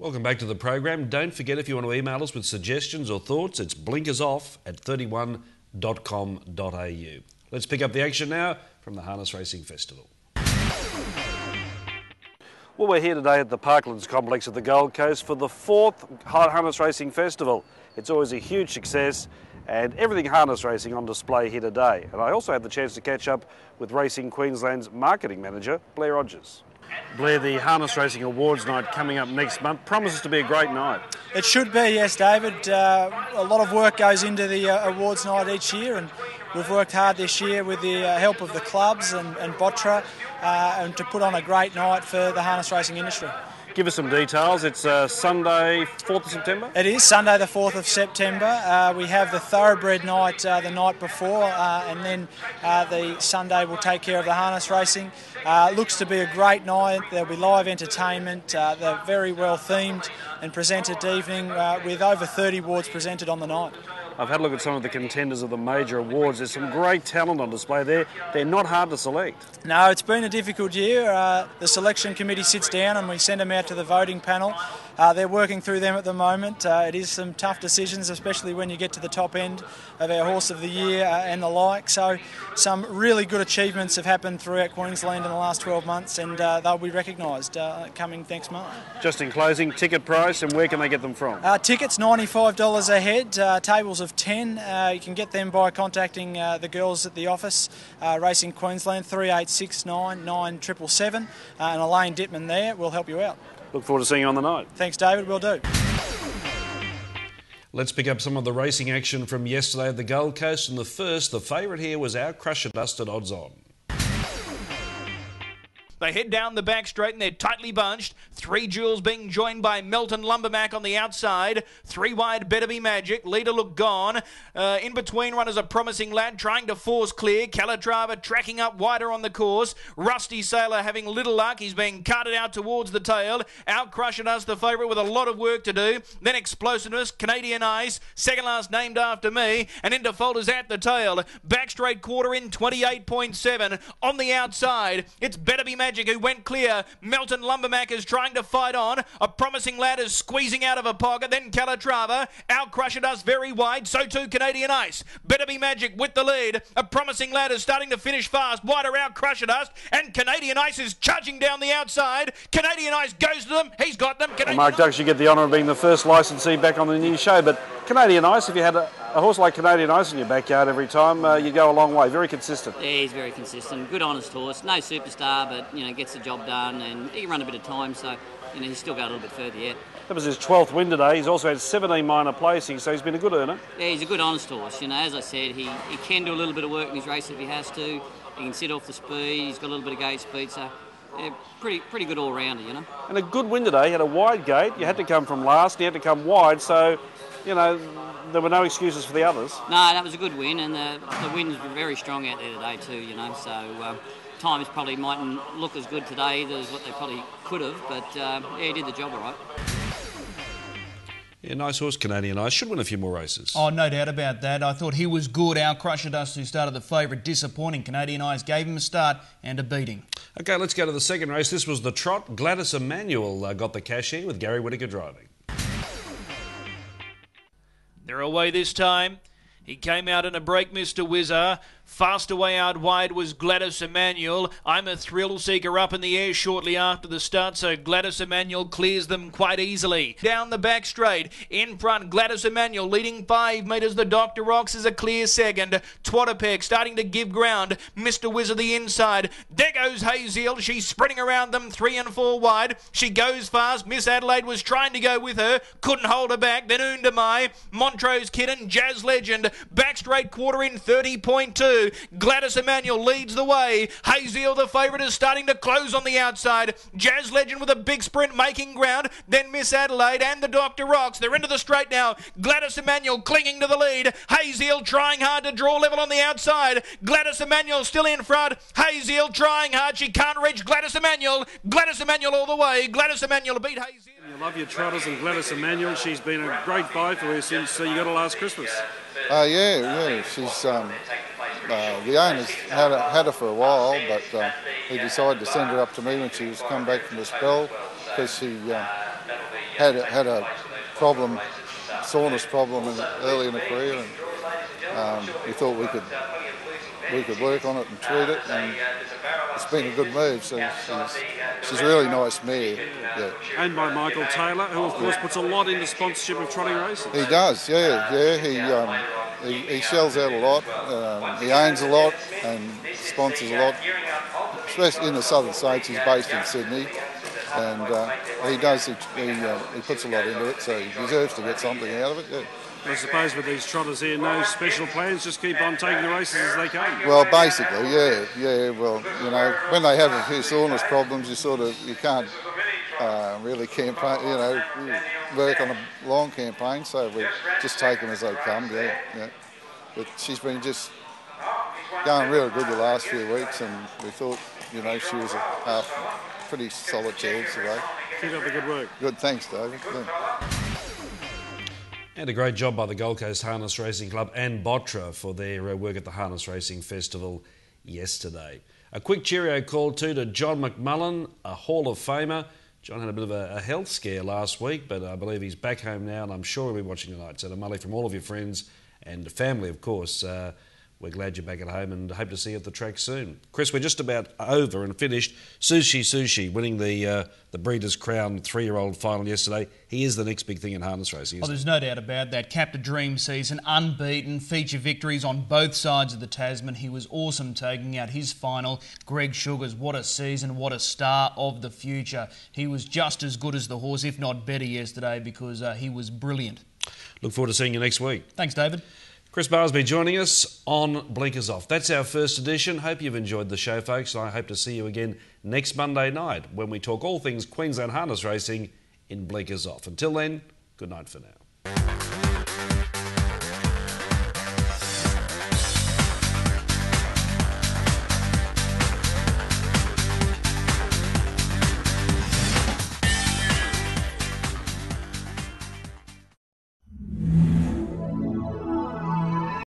Welcome back to the program. Don't forget, if you want to email us with suggestions or thoughts, it's blinkersoff@31.com.au. Let's pick up the action now from the Harness Racing Festival. Well, we're here today at the Parklands Complex at the Gold Coast for the 4th Harness Racing Festival. It's always a huge success, and everything harness racing on display here today. And I also had the chance to catch up with Racing Queensland's marketing manager, Blair Rogers. Blair, the Harness Racing Awards night coming up next month promises to be a great night. It should be, yes, David. A lot of work goes into the awards night each year, and we've worked hard this year with the help of the clubs and Pt3 and to put on a great night for the harness racing industry. Give us some details. It's Sunday, 4th of September? It is Sunday the 4th of September. We have the thoroughbred night the night before, and then the Sunday will take care of the harness racing. Looks to be a great night. There'll be live entertainment. They're very well themed and presented evening with over 30 awards presented on the night. I've had a look at some of the contenders of the major awards. There's some great talent on display there. They're not hard to select. No, it's been a difficult year. The selection committee sits down and we send them out to the voting panel. They're working through them at the moment. It is some tough decisions, especially when you get to the top end of our Horse of the Year and the like. So some really good achievements have happened throughout Queensland in the last 12 months, and they'll be recognised coming next month. Just in closing, ticket price, and where can they get them from? Tickets $95 a head, tables of 10. You can get them by contacting the girls at the office, Racing Queensland, 3869 9777, and Elaine Dittman there will help you out. Look forward to seeing you on the night. Thanks, David. Will do. Let's pick up some of the racing action from yesterday at the Gold Coast. And the favourite here was Our Crusher Dust at odds on. They head down the back straight and they're tightly bunched. 3 Jewels being joined by Melton Lumbermack on the outside. 3 wide, Better Be Magic. Leader Look Gone. In between runners, A Promising Lad trying to force clear. Calatrava tracking up wider on the course. Rusty Sailor having little luck. He's being carted out towards the tail. Out Crushing Us, the favourite, with a lot of work to do. Then Explosiveness, Canadian Ice, second last named after me. And into Folders at the tail. Back straight quarter in 28.7. On the outside, it's Better Be Magic who went clear. Melton Lumbermack is trying to fight on. A Promising Lad is squeezing out of a pocket. Then Calatrava. Out Crusher Us very wide. So too Canadian Ice. Better Be Magic with the lead. A Promising Lad is starting to finish fast. Wider Out Crusher Us. And Canadian Ice is charging down the outside. Canadian Ice goes to them. He's got them. Well, Mark Douglas, you get the honour of being the first licensee back on the new show. But Canadian Ice, if you had a horse like Canadian Ice in your backyard every time, you'd go a long way. Very consistent. Yeah, he's very consistent. Good, honest horse. No superstar, but gets the job done, and he can run a bit of time, so he's still got a little bit further yet. That was his 12th win today. He's also had 17 minor placings, so he's been a good earner. Yeah, he's a good, honest horse. As I said, he can do a little bit of work in his race if he has to. He can sit off the speed. He's got a little bit of gate speed, so yeah, pretty good all-rounder, And a good win today. He had a wide gate. You had to come from last. You had to come wide, so there were no excuses for the others. No, that was a good win, and the winds were very strong out there today too, so times probably mightn't look as good today as what they probably could have, but he did the job all right. Yeah, nice horse, Canadian Ice. Should win a few more races. Oh, no doubt about that. I thought he was good. Our Crusher Dust, who started the favourite, disappointing. Canadian Ice gave him a start and a beating. OK, let's go to the second race. This was the trot. Gladys Emmanuel got the cash in with Gary Whitaker driving. They're away this time. He came out in a break, Mr. Whizzer. Fast away out wide was Gladys Emmanuel. I'm a Thrill Seeker up in the air shortly after the start, so Gladys Emmanuel clears them quite easily. Down the back straight, in front, Gladys Emmanuel leading 5 metres. The Dr. Rocks is a clear second. Twatterpeck starting to give ground. Mr. Whizzer the inside. There goes Hazel. She's sprinting around them 3 and 4 wide. She goes fast. Miss Adelaide was trying to go with her. Couldn't hold her back. Then Undamai, Montrose Kitten, Jazz Legend. Back straight quarter in 30.2. Gladys Emmanuel leads the way. Hazel, the favourite, is starting to close on the outside. Jazz Legend with a big sprint making ground. Then Miss Adelaide and the Dr. Rocks. They're into the straight now. Gladys Emmanuel clinging to the lead. Hazel trying hard to draw level on the outside. Gladys Emmanuel still in front. Hazel trying hard. She can't reach Gladys Emmanuel. Gladys Emmanuel all the way. Gladys Emmanuel beat Hazel. You love your trotters and Gladys Emmanuel. She's been a great buy for you since you got her last Christmas. Yeah. She's the owners had her for a while, but he decided to send her up to me when she was come back from the spell because she had a problem, soreness problem early in the career, and we thought we could work on it and treat it, and it's been a good move. So she's a really nice mare. Yeah. And by Michael Taylor, who of course puts a lot into sponsorship of trotting races. He does, yeah. He shells out a lot. He owns a lot and sponsors a lot, especially in the southern states. He's based in Sydney, and he does. He puts a lot into it, so he deserves to get something out of it. Yeah. I suppose with these trotters here, no special plans, just keep on taking the races as they come. Well, basically, yeah. Well, you know, when they have a few soreness problems, you can't really campaign, work on a long campaign, so we just take them as they come, yeah. But she's been just going really good the last few weeks, and we thought, she was a pretty solid chance today. Keep up the good work. Good, thanks, David. Yeah. And a great job by the Gold Coast Harness Racing Club and Pt3 for their work at the Harness Racing Festival yesterday. A quick cheerio call too to John McMullen, a Hall of Famer. John had a bit of a health scare last week, but I believe he's back home now, and I'm sure he'll be watching tonight. So to Mully, from all of your friends and family, of course, we're glad you're back at home and hope to see you at the track soon. Chris, we're just about over and finished. Sushi winning the Breeders' Crown 3-year-old final yesterday. He is the next big thing in harness racing, isn't there's no doubt about that. Capped a dream season, unbeaten, feature victories on both sides of the Tasman. He was awesome taking out his final. Greg Sugars, what a season, what a star of the future. He was just as good as the horse, if not better yesterday, because he was brilliant. Look forward to seeing you next week. Thanks, David. Chris Barsby joining us on Blinkers Off. That's our first edition. Hope you've enjoyed the show, folks, and I hope to see you again next Monday night when we talk all things Queensland harness racing in Blinkers Off. Until then, good night for now.